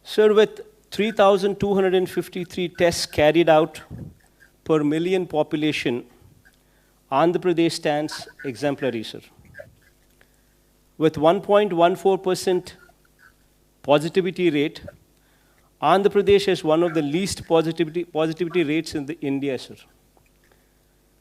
Sir, with 3,253 tests carried out per million population, Andhra Pradesh stands exemplary, sir. With 1.14% positivity rate, Andhra Pradesh has one of the least positivity rates in India, sir.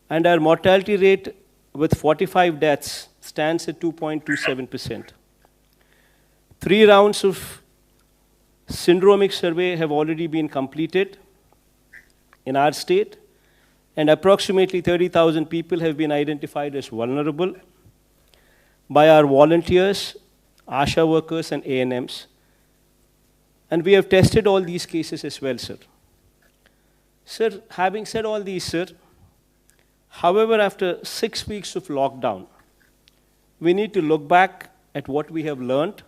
And our mortality rate with 45 deaths stands at 2.27%. 3 rounds of syndromic survey have already been completed in our state, and approximately 30,000 people have been identified as vulnerable by our volunteers, ASHA workers, and ANMs. And we have tested all these cases as well, sir. Sir, having said all these, sir, however, after 6 weeks of lockdown, we need to look back at what we have learned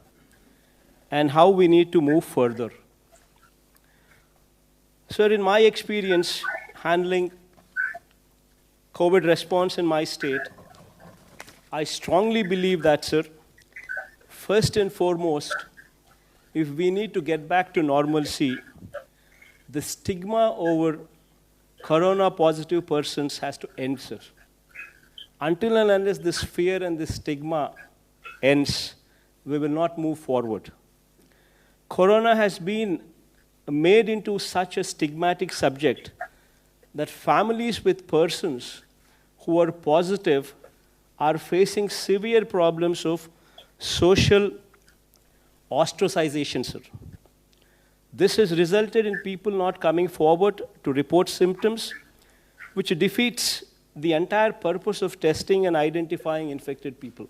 and how we need to move further. Sir, in my experience handling COVID response in my state, I strongly believe that, sir, first and foremost, if we need to get back to normalcy, the stigma over corona positive persons has to end, sir. Until and unless this fear and this stigma ends, we will not move forward. Corona has been made into such a stigmatic subject that families with persons who are positive are facing severe problems of social ostracization, sir. This has resulted in people not coming forward to report symptoms, which defeats the entire purpose of testing and identifying infected people.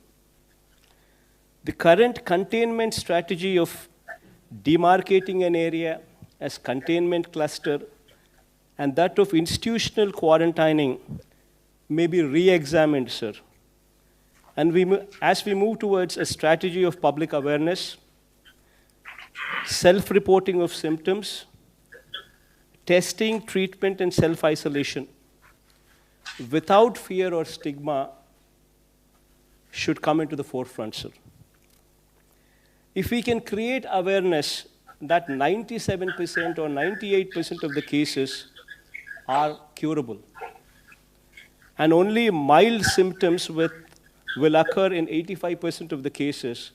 The current containment strategy of demarcating an area as containment cluster and that of institutional quarantining may be re-examined, sir. And as we move towards a strategy of public awareness, self-reporting of symptoms, testing, treatment, and self-isolation, without fear or stigma, should come into the forefront, sir. If we can create awareness that 97% or 98% of the cases are curable, and only mild symptoms will occur in 85% of the cases,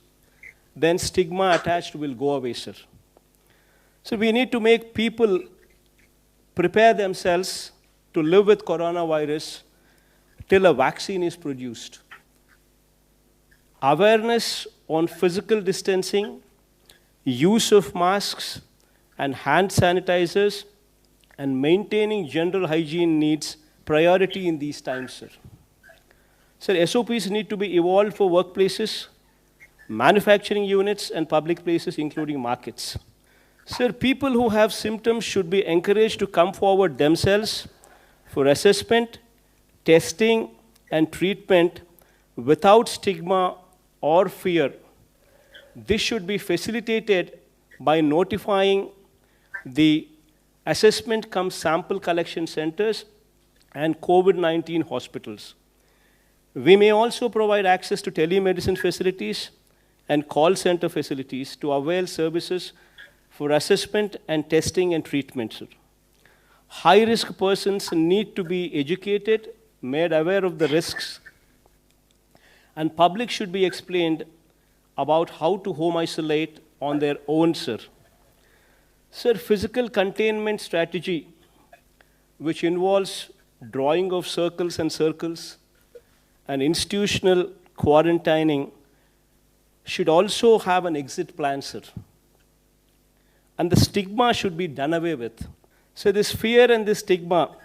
then stigma attached will go away, sir. So we need to make people prepare themselves to live with coronavirus till a vaccine is produced. Awareness on physical distancing, use of masks and hand sanitizers, and maintaining general hygiene needs priority in these times, sir. Sir, SOPs need to be evolved for workplaces, manufacturing units, and public places, including markets. Sir, people who have symptoms should be encouraged to come forward themselves for assessment, testing, and treatment without stigma or fear. This should be facilitated by notifying the assessment cum sample collection centers and COVID-19 hospitals. We may also provide access to telemedicine facilities and call center facilities to avail services for assessment and testing and treatment, sir. High-risk persons need to be educated, made aware of the risks, and public should be explained about how to home isolate on their own, sir. Sir, physical containment strategy, which involves drawing of circles and institutional quarantining, should also have an exit plan, sir. And the stigma should be done away with. So this fear and this stigma,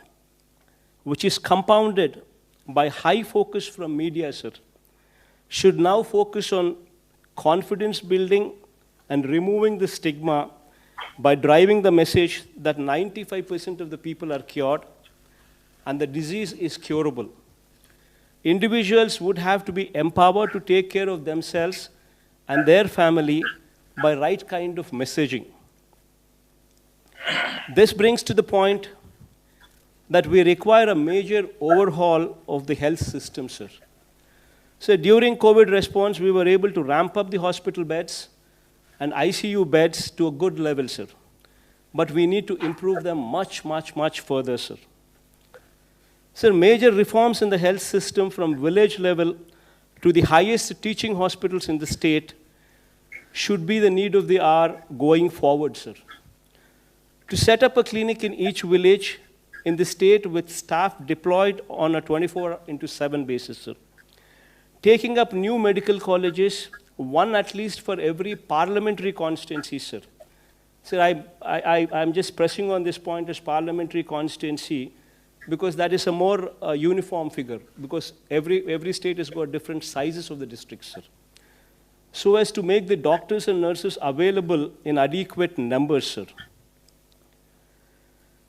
which is compounded by high focus from media, sir, should now focus on confidence building and removing the stigma by driving the message that 95% of the people are cured and the disease is curable. Individuals would have to be empowered to take care of themselves and their family by right kind of messaging. This brings to the point that we require a major overhaul of the health system, sir. So during COVID response, we were able to ramp up the hospital beds and ICU beds to a good level, sir. But we need to improve them much, much, much further, sir. Sir, major reforms in the health system from village level to the highest teaching hospitals in the state should be the need of the hour going forward, sir. To set up a clinic in each village in the state with staff deployed on a 24/7 basis, sir. Taking up new medical colleges, one at least for every parliamentary constituency, sir. Sir, I'm just pressing on this point as parliamentary constituency because that is a more uniform figure, because every state has got different sizes of the districts, sir. So as to make the doctors and nurses available in adequate numbers, sir.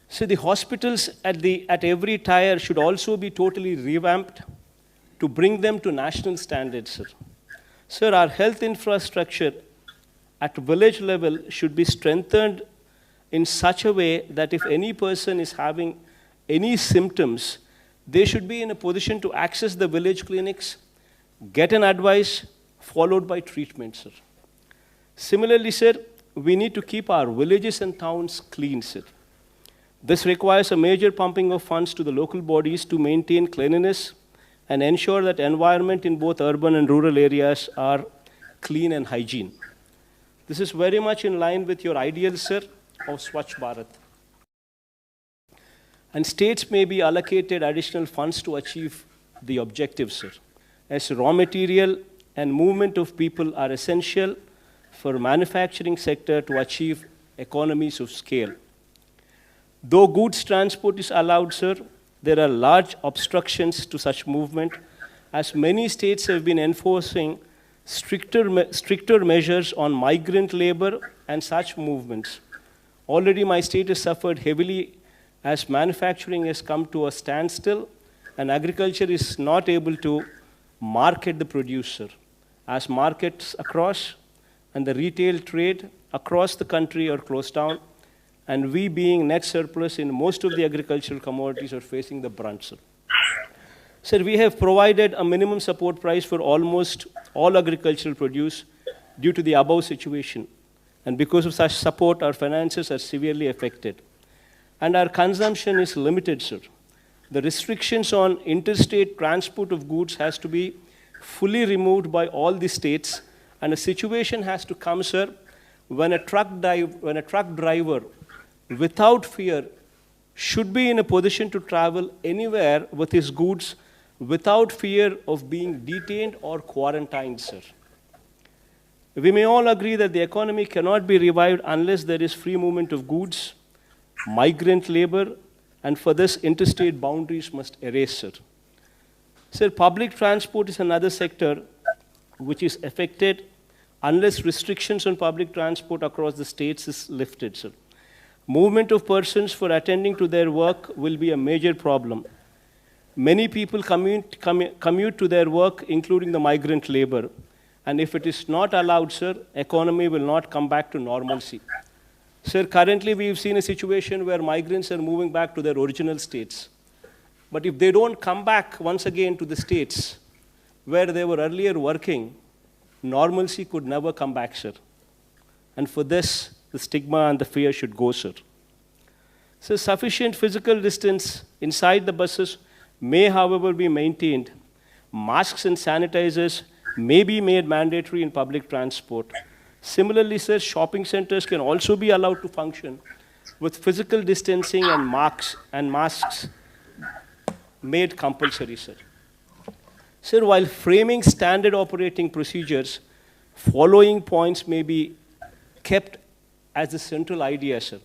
So the hospitals at every tier should also be totally revamped to bring them to national standards, sir. Sir, our health infrastructure at village level should be strengthened in such a way that if any person is having any symptoms, they should be in a position to access the village clinics, get an advice, followed by treatment, sir. Similarly, sir, we need to keep our villages and towns clean, sir. This requires a major pumping of funds to the local bodies to maintain cleanliness and ensure that environment in both urban and rural areas are clean and hygiene. This is very much in line with your ideals, sir, of Swachh Bharat. And states may be allocated additional funds to achieve the objectives, sir, as raw material and movement of people are essential for manufacturing sector to achieve economies of scale. Though goods transport is allowed, sir, there are large obstructions to such movement, as many states have been enforcing stricter measures on migrant labor and such movements. Already my state has suffered heavily as manufacturing has come to a standstill and agriculture is not able to market the produce, sir, as markets across and the retail trade across the country are closed down, and we being net surplus in most of the agricultural commodities are facing the brunt, sir. Sir, we have provided a minimum support price for almost all agricultural produce due to the above situation. And because of such support, our finances are severely affected. And our consumption is limited, sir. The restrictions on interstate transport of goods has to be fully removed by all the states, and a situation has to come, sir, when a truck driver, without fear, should be in a position to travel anywhere with his goods without fear of being detained or quarantined, sir. We may all agree that the economy cannot be revived unless there is free movement of goods, migrant labor, and for this, interstate boundaries must erase, sir. Sir, public transport is another sector which is affected unless restrictions on public transport across the states is lifted, sir. Movement of persons for attending to their work will be a major problem. Many people commute to their work, including the migrant labor. And if it is not allowed, sir, economy will not come back to normalcy. Sir, currently we've seen a situation where migrants are moving back to their original states. But if they don't come back once again to the states where they were earlier working, normalcy could never come back, sir. And for this, the stigma and the fear should go, sir. So sufficient physical distance inside the buses may, however, be maintained. Masks and sanitizers may be made mandatory in public transport. Similarly, sir, shopping centers can also be allowed to function with physical distancing and masks made compulsory, sir. Sir, while framing standard operating procedures, following points may be kept as the central idea, sir.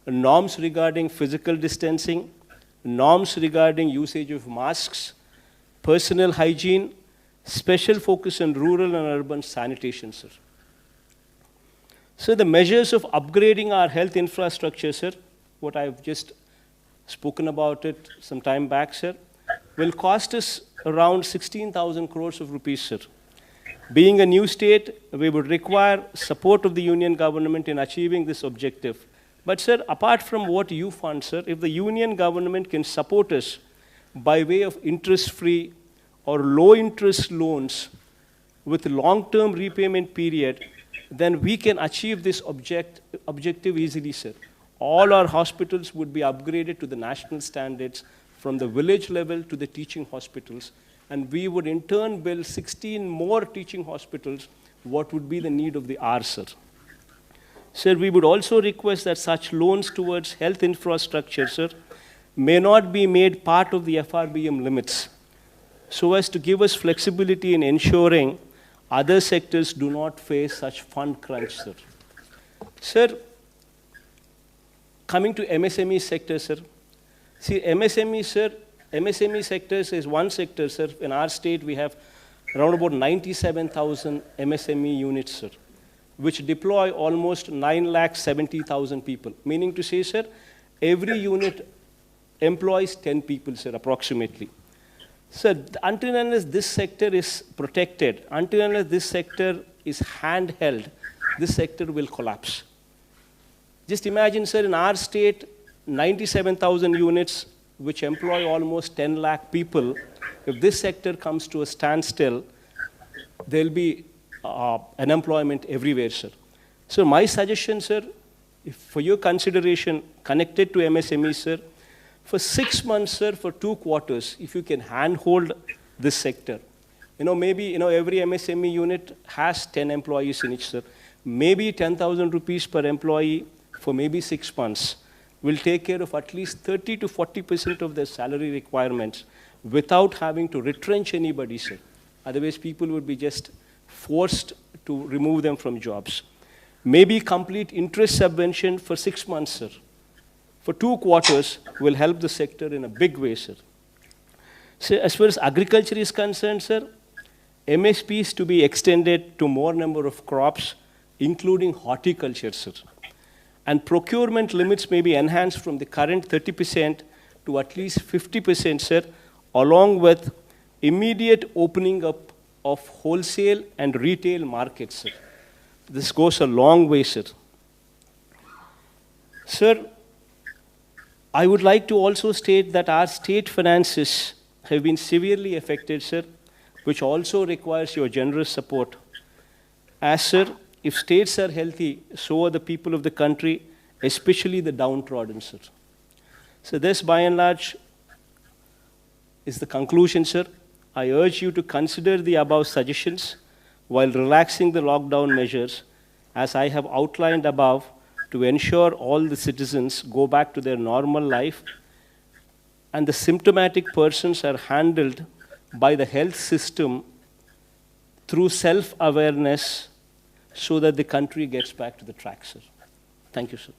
Norms regarding physical distancing, norms regarding usage of masks, personal hygiene, special focus on rural and urban sanitation, sir. So the measures of upgrading our health infrastructure, sir, what I've just spoken about it some time back, sir, will cost us around 16,000 crores of rupees, sir. Being a new state, we would require support of the union government in achieving this objective But sir, apart from what you fund, sir, if the union government can support us by way of interest-free or low-interest loans with long-term repayment period, then we can achieve this objective easily, sir. All our hospitals would be upgraded to the national standards from the village level to the teaching hospitals, and we would in turn build 16 more teaching hospitals, what would be the need of the hour, sir. Sir, we would also request that such loans towards health infrastructure, sir, may not be made part of the FRBM limits, so as to give us flexibility in ensuring other sectors do not face such fund crunch, sir. Sir, coming to MSME sector, sir. See, MSME, sir, MSME sectors is one sector, sir. In our state, we have around about 97,000 MSME units, sir, which deploy almost 9,70,000 people. Meaning to say, sir, every unit employs 10 people, sir, approximately. Sir, until and unless this sector is protected, until and unless this sector is handheld, this sector will collapse. Just imagine, sir, in our state, 97,000 units, which employ almost 10 lakh people. If this sector comes to a standstill, there'll be unemployment everywhere, sir. So my suggestion, sir, for your consideration connected to MSME, sir, for 6 months, sir, for 2 quarters, if you can handhold this sector. Maybe, every MSME unit has 10 employees in it, sir. Maybe 10,000 rupees per employee for maybe 6 months will take care of at least 30 to 40% of their salary requirements without having to retrench anybody, sir. Otherwise, people would be just forced to remove them from jobs. Maybe complete interest subvention for 6 months, sir. For 2 quarters will help the sector in a big way, sir. So as far as agriculture is concerned, sir, MSP is to be extended to more number of crops, including horticulture, sir. And procurement limits may be enhanced from the current 30% to at least 50%, sir, along with immediate opening up of wholesale and retail markets, sir. This goes a long way, sir. Sir, I would like to also state that our state finances have been severely affected, sir, which also requires your generous support. As, sir, if states are healthy, so are the people of the country, especially the downtrodden, sir. So this, by and large, is the conclusion, sir. I urge you to consider the above suggestions while relaxing the lockdown measures, as I have outlined above, to ensure all the citizens go back to their normal life and the symptomatic persons are handled by the health system through self-awareness so that the country gets back to the track, sir. Thank you, sir.